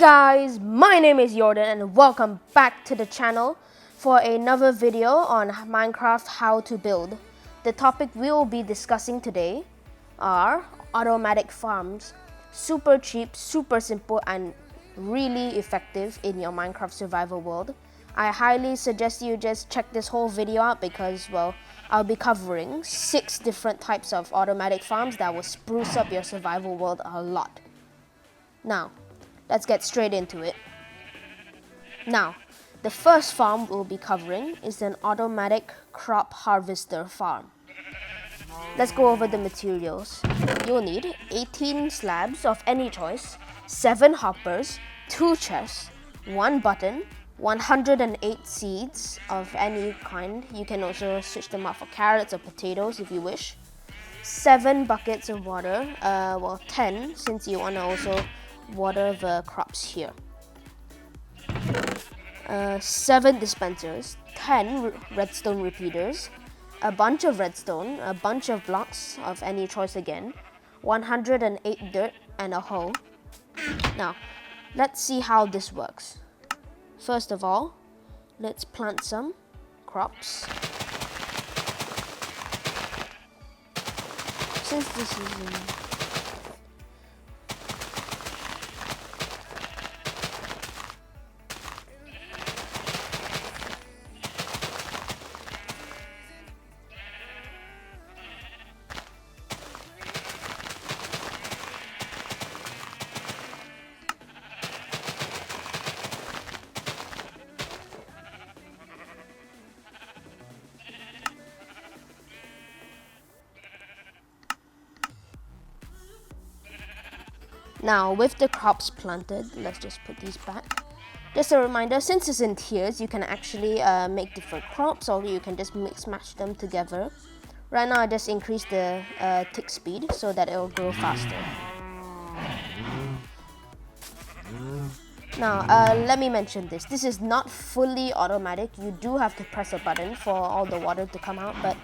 guys, my name is Jordan and welcome back to the channel for another video on Minecraft how to build. The topic we will be discussing today are automatic farms. Super cheap, super simple and really effective in your Minecraft survival world. I highly suggest you just check this whole video out because, well, I'll be covering 6 different types of automatic farms that will spruce up your survival world a lot. Now, let's get straight into it. Now, the first farm we'll be covering is an automatic crop harvester farm. Let's go over the materials. You'll need 18 slabs of any choice, 7 hoppers, 2 chests, 1 button, 108 seeds of any kind. You can also switch them out for carrots or potatoes if you wish. 7 buckets of water, 10 since you want to also water the crops here. 7 dispensers, 10 redstone repeaters, a bunch of redstone, a bunch of blocks of any choice again, 108 dirt and a hoe. Now, let's see how this works. First of all, let's plant some crops. Since this is Now, with the crops planted, let's just put these back. Just a reminder, since it's in tiers, you can actually make different crops, or you can just mix-match them together. Right now, I just increased the tick speed so that it will grow faster. Now, let me mention this. This is not fully automatic. You do have to press a button for all the water to come out, but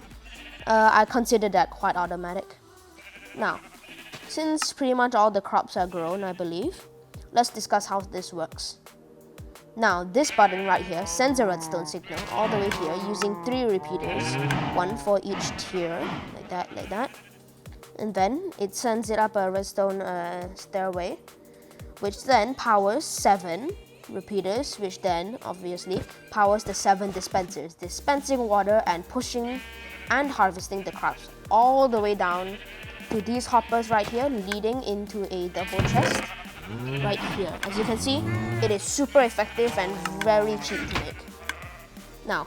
I consider that quite automatic. Now, since pretty much all the crops are grown, I believe, let's discuss how this works. Now, this button right here sends a redstone signal all the way here using 3 repeaters, 1 for each tier, like that. And then it sends it up a redstone stairway, which then powers 7 repeaters, which then obviously powers the 7 dispensers, dispensing water and pushing and harvesting the crops all the way down to these hoppers right here, leading into a double chest right here. As you can see, it is super effective and very cheap to make. Now,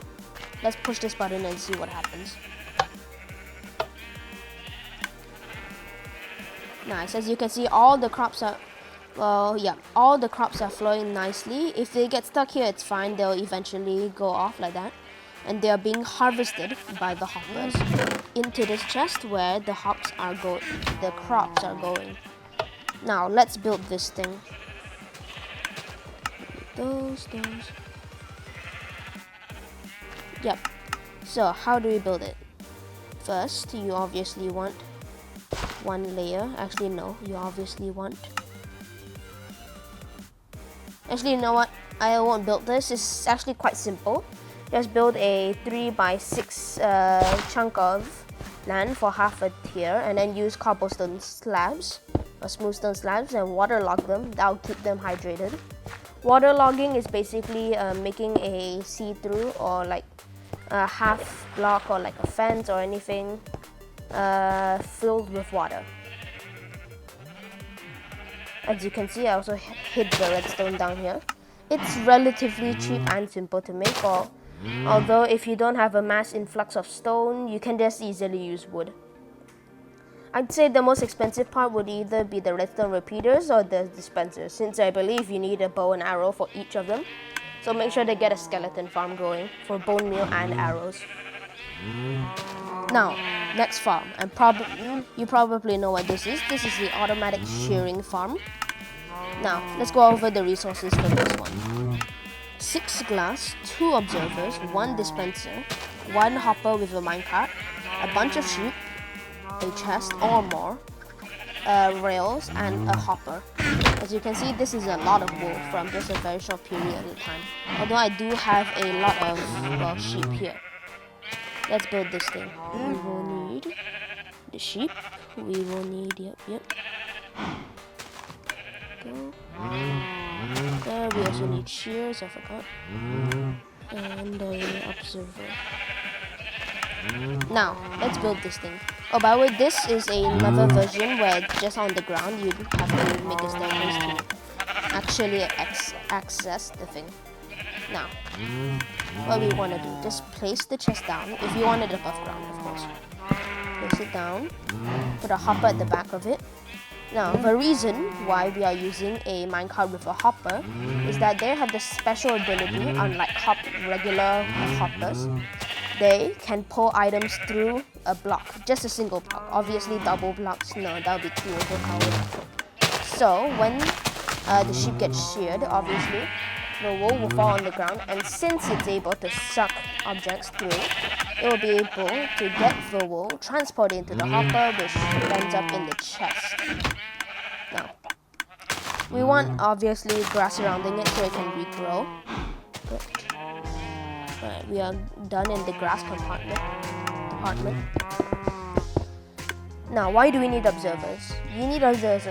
let's push this button and see what happens. Nice, as you can see, all the crops are, all the crops are flowing nicely. If they get stuck here, it's fine. They'll eventually go off like that. And they are being harvested by the hoppers into this chest where the crops are going. Now let's build this thing. Those. Yep. So how do we build it? First, you obviously want 1 layer. Actually, no. You obviously want. Actually, you know what? I won't build this. It's actually quite simple. Just build a 3x6 chunk of land for half a tier and then use cobblestone slabs or smooth stone slabs and waterlog them. That'll keep them hydrated. Waterlogging is basically making a see-through or like a half block or like a fence or anything filled with water. As you can see, I also hid the redstone down here. It's relatively cheap and simple to make, although if you don't have a mass influx of stone, you can just easily use wood. I'd say the most expensive part would either be the redstone repeaters or the dispensers, since I believe you need a bow and arrow for each of them. So make sure to get a skeleton farm going for bone meal and arrows. Now, next farm, and you probably know what this is. This is the automatic shearing farm. Now, let's go over the resources for this one. 6 glass, 2 observers, 1 dispenser, 1 hopper with a minecart, a bunch of sheep, a chest or more, rails, and a hopper. As you can see, this is a lot of wool from just a very short period of time. Although I do have a lot of, well, sheep here. Let's build this thing. We will need the sheep. We will need, yep. Go. There, we also need shears, I forgot. And a observer. Now, let's build this thing. Oh, by the way, this is another version where just on the ground you have to make a staircase to actually access the thing. Now, what we want to do, just place the chest down, if you want it above ground, of course. Place it down, put a hopper at the back of it. Now, the reason why we are using a minecart with a hopper is that they have this special ability, unlike regular hoppers. They can pull items through a block, just a single block. Obviously, double blocks, no, that would be too overpowered. So, when the sheep gets sheared, obviously, the wool will fall on the ground, and since it's able to suck objects through, it will be able to get the wool, transport it into the hopper, which ends up in the chest. Now, we want obviously grass surrounding it so it can regrow. Alright, we are done in the grass compartment. Now, why do we need observers? You need observers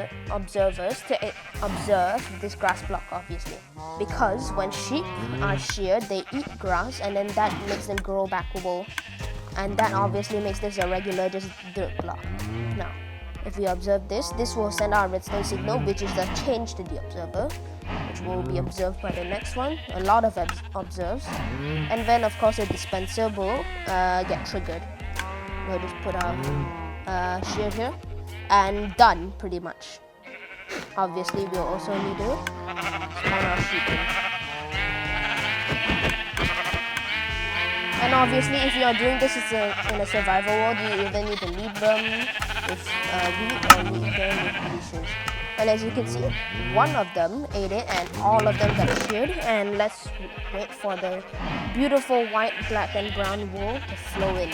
to observe this grass block, obviously. Because when sheep are sheared, they eat grass, and then that makes them grow back wool. And that obviously makes this a regular just dirt block. Now, if we observe this, this will send out a redstone signal, which is a change to the observer, which will be observed by the next one. A lot of observes. And then, of course, a dispenser will get triggered. We'll just put our shear here, and done, pretty much. Obviously, we'll also need to spawn our sheep in. And obviously, if you are doing this in a survival world, you either need to lead them with wheat or lead them with leashes. And as you can see, one of them ate it and all of them got sheared. And let's wait for the beautiful white, black and brown wool to flow in.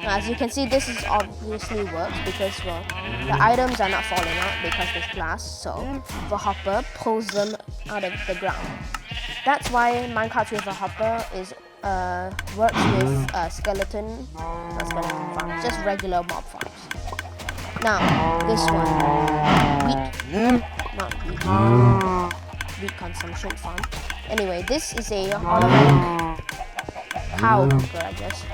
Now, as you can see, this is obviously works because, well, the items are not falling out because there's glass, so the hopper pulls them out of the ground. That's why Minecraft with a hopper is works with not skeleton farms, just regular mob farms. Now, this one, wheat consumption farm. Anyway, this is a automatic cow cooker, I guess.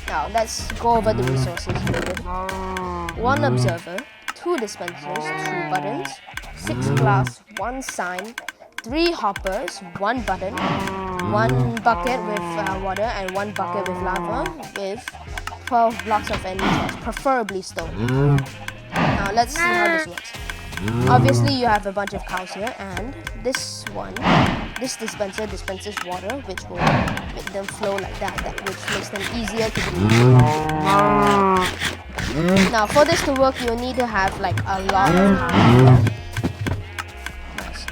Now, let's go over the resources needed. 1 observer, 2 dispensers, 2 buttons, 6 glass, 1 sign, 3 hoppers, 1 button, 1 bucket with water, and 1 bucket with lava, with 12 blocks of any chest, preferably stone. Now, let's see how this works. Obviously, you have a bunch of cows here, and this dispenser dispenses water, which will make them flow like that, which makes them easier to breathe. Now, for this to work, you'll need to have like a lot of cows. Nice.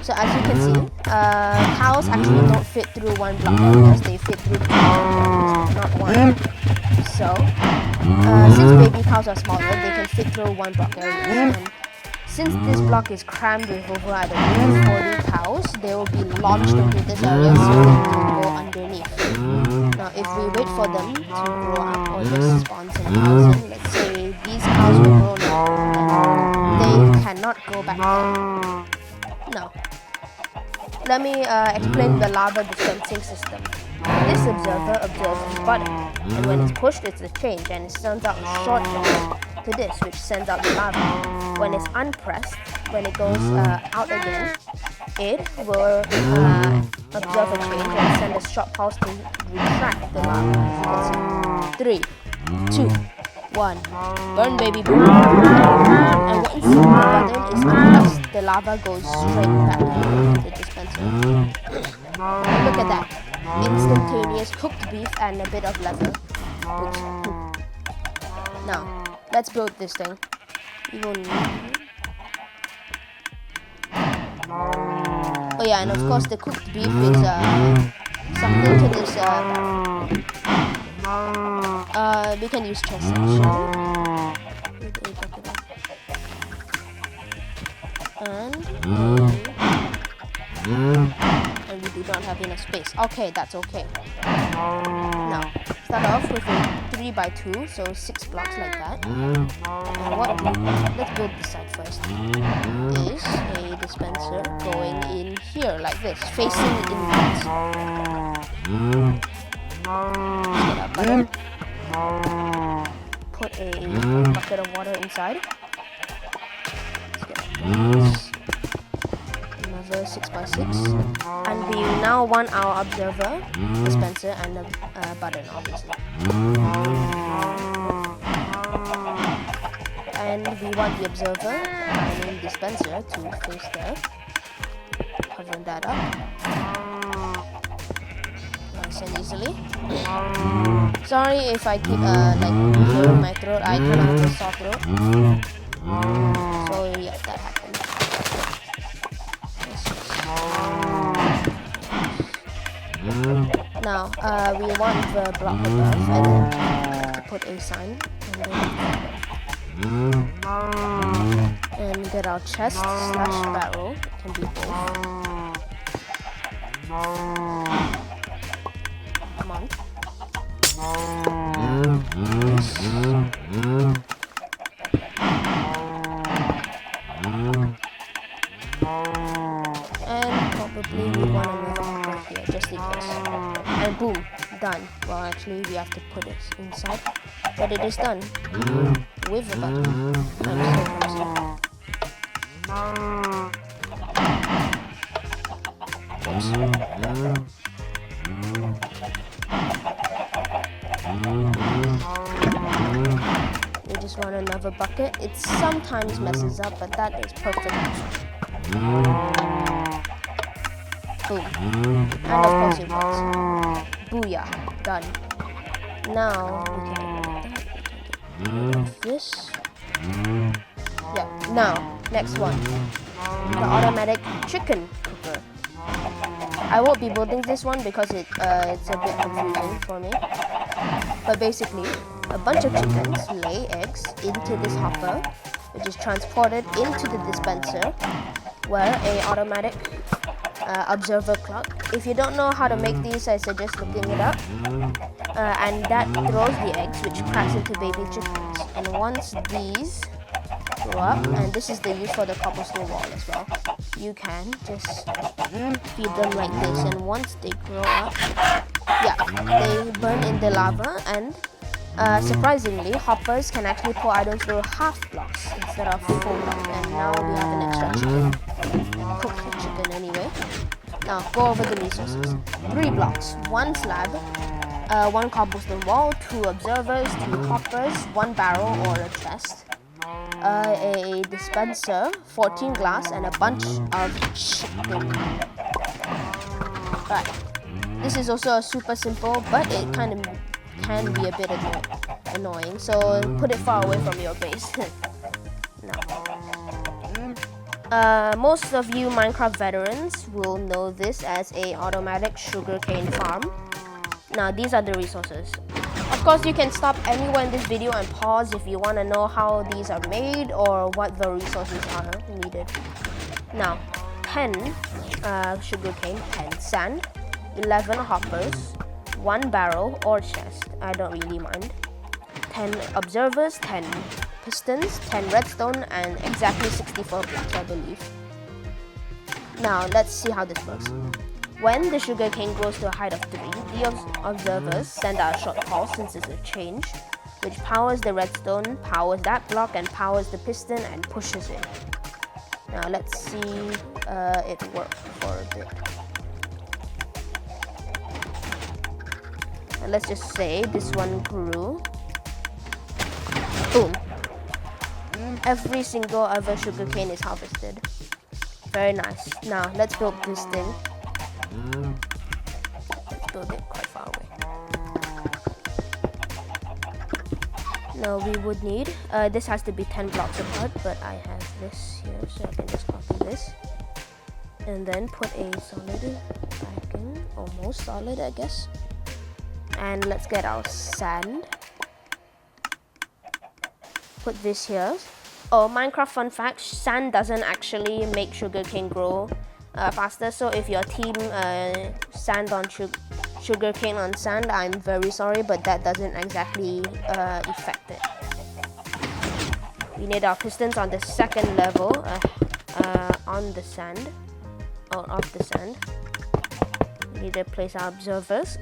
So as you can see, cows actually don't fit through 1 block areas, they fit through 2 areas, not 1. So, since baby cows are smaller, they can fit through 1 block area. Since this block is crammed with over, I don't know, 40 cows, they will be launched into this area so they can go underneath. Now, if we wait for them to grow up or just spawn some cows in, let's say these cows will grow now, they cannot go back there. Now, let me explain the lava dispensing system. This observer observes the button, and when it's pushed, it's a change, and it sends out a short jump to this, which sends out the lava. When it's unpressed, when it goes out again, it will observe a change and send a short pulse to retract the lava. As you can see, 3, 2, 1, burn baby boom. And once the button is unpressed, the lava goes straight back to the dispenser. Look at that. Instantaneous cooked beef and a bit of leather. Oops. Now, let's build this thing. We will need... Oh yeah, and of course the cooked beef is sucked into this barrel. We can use chest section. And we do not have enough space. Okay, that's okay. Now, start off with a 3x2, so 6 blocks like that. And let's build this side first. Is a dispenser going in here like this, facing inwards. Get our button. Put a bucket of water inside. Another 6x6, and we now want our observer, dispenser, and a button, obviously. And we want the observer and dispenser to face there. Covering that up. Nice and easily. Sorry if I keep clearing my throat. I kind of have a sore throat. So yeah, that happened. Now, we want the block above and then put a sign and get our chest / barrel. It can be both. Come on. And probably we want another one here just in case. And boom, done. Well, actually we have to put it inside, but it is done with the button. I'm so clumsy. We just want another bucket. It sometimes messes up, but that is perfect. Boom. And of course it works. Booyah. Done. Now we can get this. Yeah. Now, next one. The automatic chicken cooker. I won't be building this one because it's a bit confusing for me. But basically, a bunch of chickens lay eggs into this hopper, which is transported into the dispenser, where a automatic observer clock. If you don't know how to make these, I suggest looking it up. And that throws the eggs, which cracks into baby chickens. And once these grow up, and this is the use for the cobblestone wall as well, you can just feed them like this. And once they grow up, yeah, they burn in the lava. And surprisingly, hoppers can actually pour items through half blocks instead of full blocks. And now we have an extra chicken. Cooked chicken anyway. Now go over the resources. 3 blocks, 1 slab, 1 cobblestone wall, 2 observers, 2 hoppers, 1 barrel or a chest, a dispenser, 14 glass, and a bunch of chicken. Right. This is also super simple, but it kind of can be a bit annoying. So put it far away from your base. Most of you Minecraft veterans will know this as a automatic sugarcane farm. Now these are the resources. Of course, you can stop anywhere in this video and pause if you want to know how these are made or what the resources are needed. Now, 10 sugarcane, 10 sand, 11 hoppers, 1 barrel or chest, I don't really mind, 10 observers, 10 pistons, 10 redstone, and exactly 64 blocks, I believe. Now, let's see how this works. When the sugarcane grows to a height of 3, the observers send out a short call since it's a change, which powers the redstone, powers that block, and powers the piston and pushes it. Now let's see it work for a bit. And let's just say this one grew. Boom. Every single other sugarcane is harvested. Very nice. Now let's build this thing. Let's build it quite far away. Now we would need, this has to be 10 blocks apart, but I have this here, so I can just copy this. And then put a solid back in, almost solid I guess. And let's get our sand. Put this here. Oh, Minecraft fun fact, sand doesn't actually make sugarcane grow faster. So if your team sand on sugarcane on sand, I'm very sorry, but that doesn't exactly affect it. We need our pistons on the second level on the sand, or of the sand. We need to place our observers.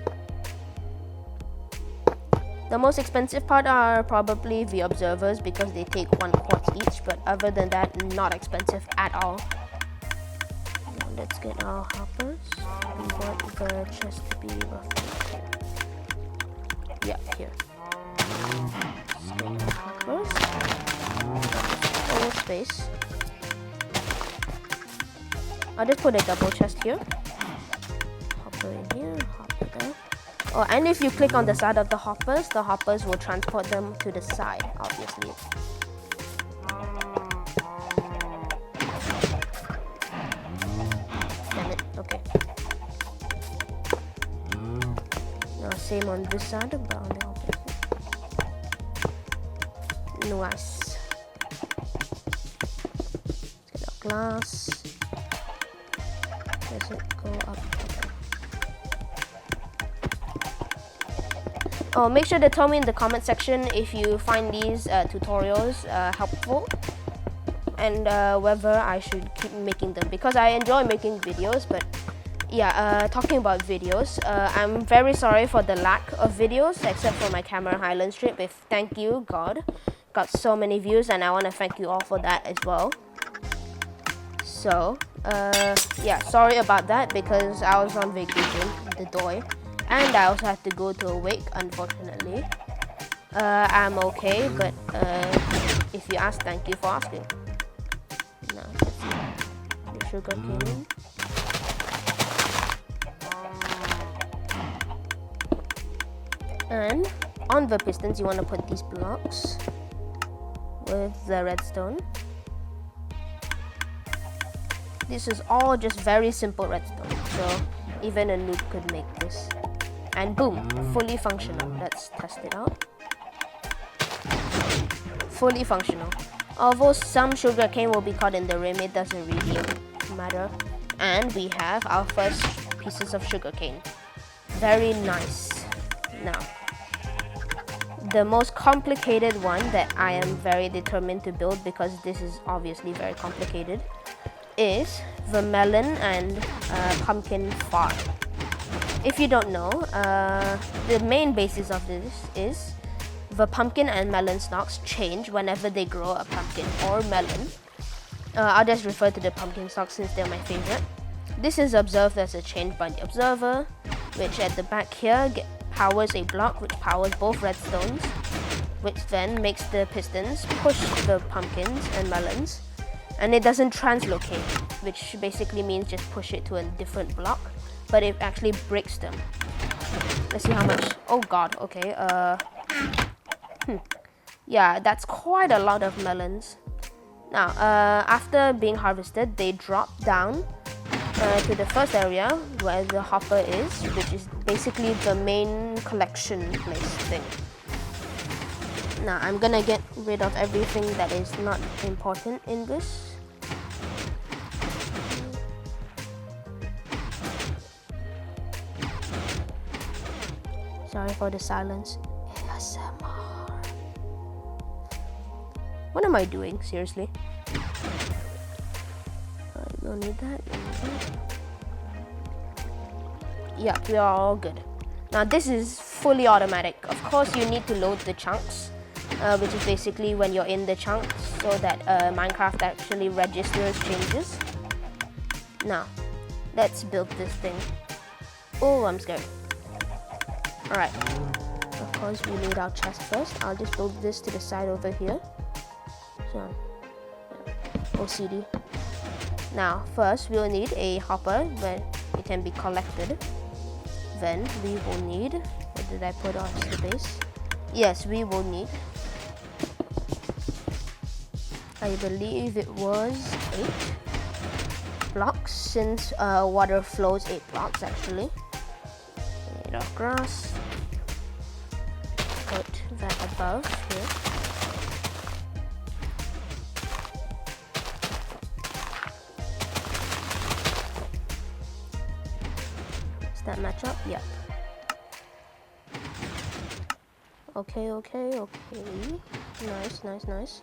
The most expensive part are probably the observers because they take 1 quartz each, but other than that, not expensive at all. Now let's get our hoppers. We want the chest to be roughly here. Yeah, here. Let's get our hoppers. Full space. I'll just put a double chest here. Hopper in here, hopper there. Oh, and if you click on the side of the hoppers will transport them to the side, obviously. Damn it, okay. Now same on this side, but on the opposite. Nice. Let's get our glass. Does it go up? Oh, make sure to tell me in the comment section if you find these tutorials helpful and whether I should keep making them, because I enjoy making videos. But yeah, talking about videos, I'm very sorry for the lack of videos except for my Camera Highlands trip. Thank you, God, got so many views, and I want to thank you all for that as well. So yeah, sorry about that because I was on vacation, the doy. And I also had to go to a wake, unfortunately. I'm okay, but if you ask, thank you for asking. Now, let's see. The sugar cane. And on the pistons, you want to put these blocks with the redstone. This is all just very simple redstone, so even a noob could make this. And boom, fully functional. Let's test it out. Fully functional. Although some sugarcane will be caught in the rim, it doesn't really matter. And we have our first pieces of sugarcane. Very nice. Now, the most complicated one that I am very determined to build, because this is obviously very complicated, is the melon and pumpkin farm. If you don't know, the main basis of this is the pumpkin and melon stalks change whenever they grow a pumpkin or melon. I'll just refer to the pumpkin stalks since they're my favorite. This is observed as a change by the observer, which at the back here powers a block which powers both redstones, which then makes the pistons push the pumpkins and melons, and it doesn't translocate, which basically means just push it to a different block, but it actually breaks them. Let's see how much. Oh god, okay. Yeah, that's quite a lot of melons. Now, after being harvested, they drop down to the first area where the hopper is, which is basically the main collection place thing. Now, I'm gonna get rid of everything that is not important in this. Sorry for the silence. ASMR. What am I doing? Seriously? Alright, don't need that. Yeah, we are all good. Now this is fully automatic. Of course, you need to load the chunks, which is basically when you're in the chunks, so that Minecraft actually registers changes. Now, let's build this thing. Oh, I'm scared. Alright, of course we need our chest first. I'll just build this to the side over here. So, OCD. Now, first we'll need a hopper where it can be collected. Then we will need, what did I put on the base? Yes, we will need, I believe it was 8 blocks, since water flows 8 blocks actually. Need our grass. Put that above here. up? Yep. Okay. Nice.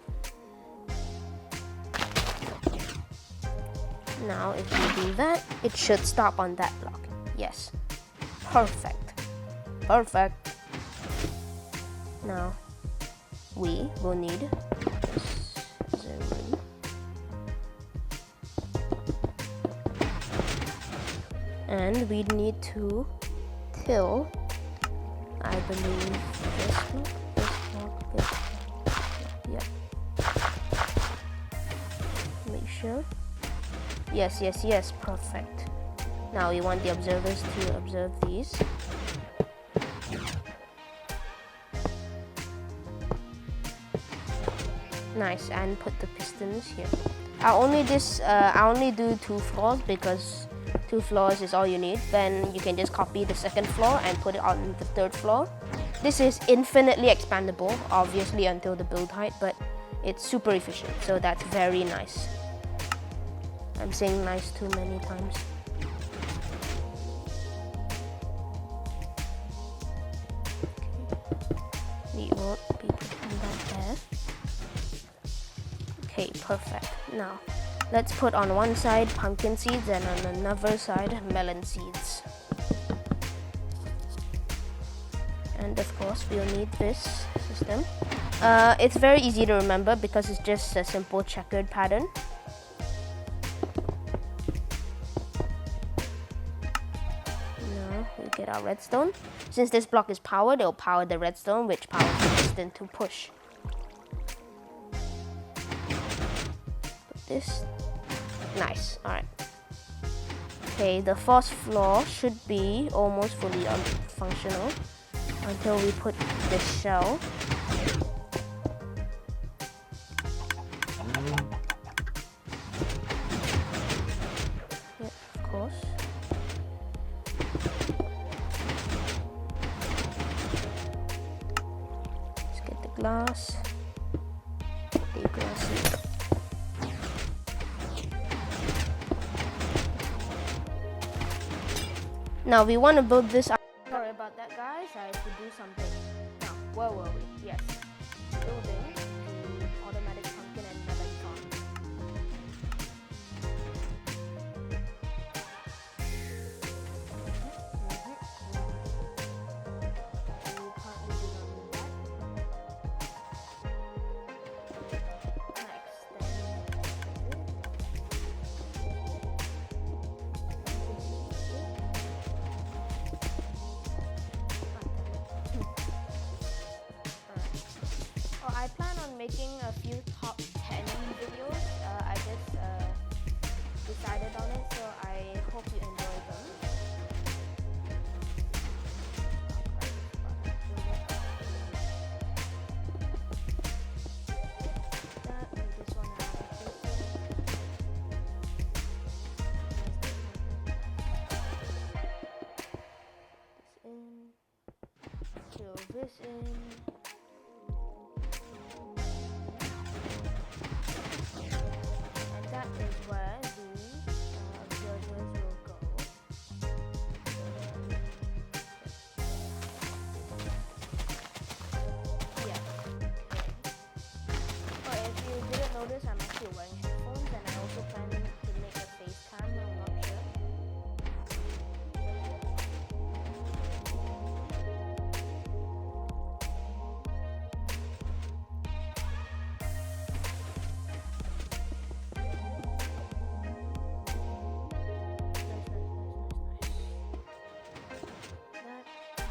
Now, if you do that, it should stop on that block. Yes. Perfect. Now, we will need this 0. And we need to till, I believe, this block. Yeah. Make sure. Yes, perfect. Now you want the observers to observe these. Nice, and put the pistons here. I only do 2 floors because 2 floors is all you need. Then you can just copy the 2nd floor and put it on the 3rd floor. This is infinitely expandable, obviously until the build height, but it's super efficient, so that's very nice. I'm saying nice too many times. We won't be putting that there. Okay, perfect. Now, let's put on one side pumpkin seeds and on another side melon seeds. And of course, we'll need this system. It's very easy to remember because it's just a simple checkered pattern. Now, we get our redstone. Since this block is powered, it will power the redstone, which powers the piston to push. This. Nice. Alright. Okay, the 4th floor should be almost fully functional until we put this shell. Yep, of course. Let's get the glass. The glass. Now we want to build this. Sorry about that, guys. I have to do something. Now, where were we? Yes. Building the automatic pumpkin and melon farm. I plan on making a few top 10 videos. I just decided on it, so I hope you enjoy them. Fill this in. That is where the observers will go. Yeah. Okay. Oh, if you didn't notice, I'm actually wearing headphones, and I also plan to make a FaceTime. I'm not sure.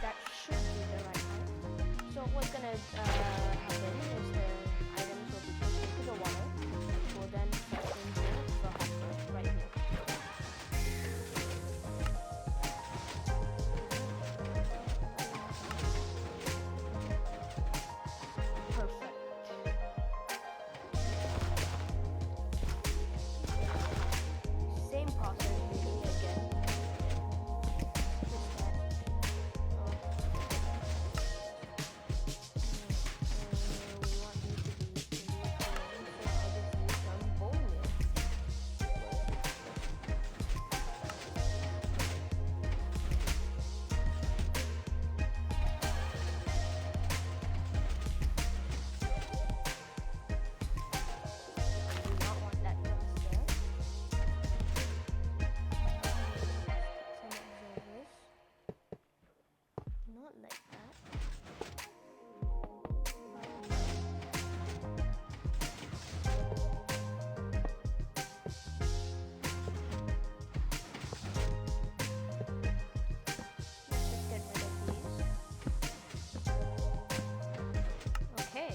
That should be the right height. So what's gonna happen is the items will be pushed into the water, which will then fit into the hopper right here. Perfect. Same process repeating again. We want these not like that. Let's just get rid of these. Okay.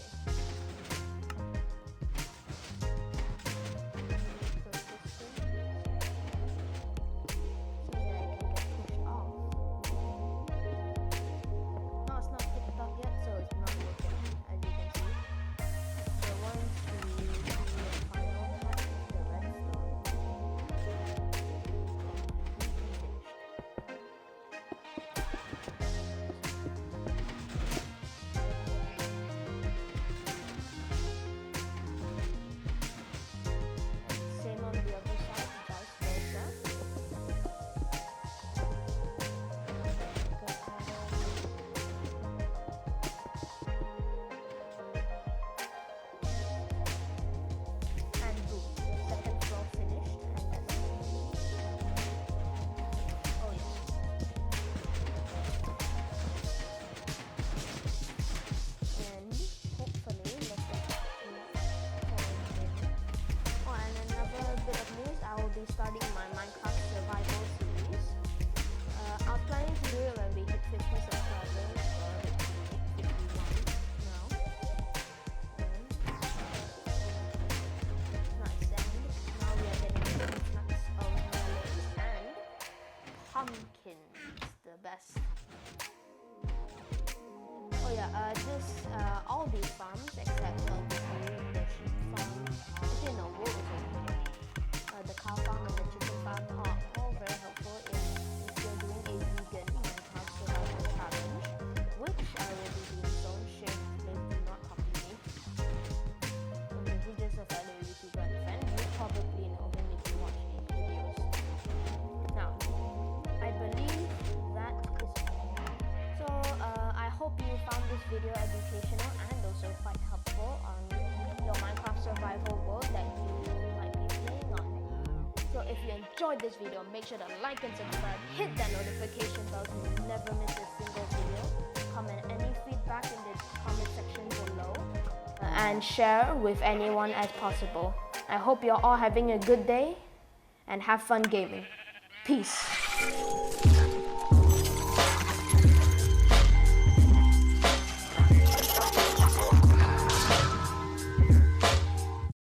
Starting my Minecraft survival series. I was planning to do it when we hit 50 subscribers, or hit 51 now. Nice, and now we are getting nuts of melons and pumpkins, the best. Oh yeah, all these farms except obviously the sheep farm, actually no, wool is the cow farm and the chicken farm are all very helpful if you're doing a vegan Minecraft survival challenge, which I will be doing soon. Shit, please do not copy me. Okay, he's just a fellow YouTuber and friend. You probably know him if you watch his videos. Now, I believe that is all. So, I hope you found this video educational and also quite helpful on your Minecraft survival world that you might be playing on. So if you enjoyed this video, make sure to like and subscribe, hit that notification bell so you never miss a single video. Comment any feedback in the comment section below and share with anyone as possible. I hope you're all having a good day and have fun gaming. Peace.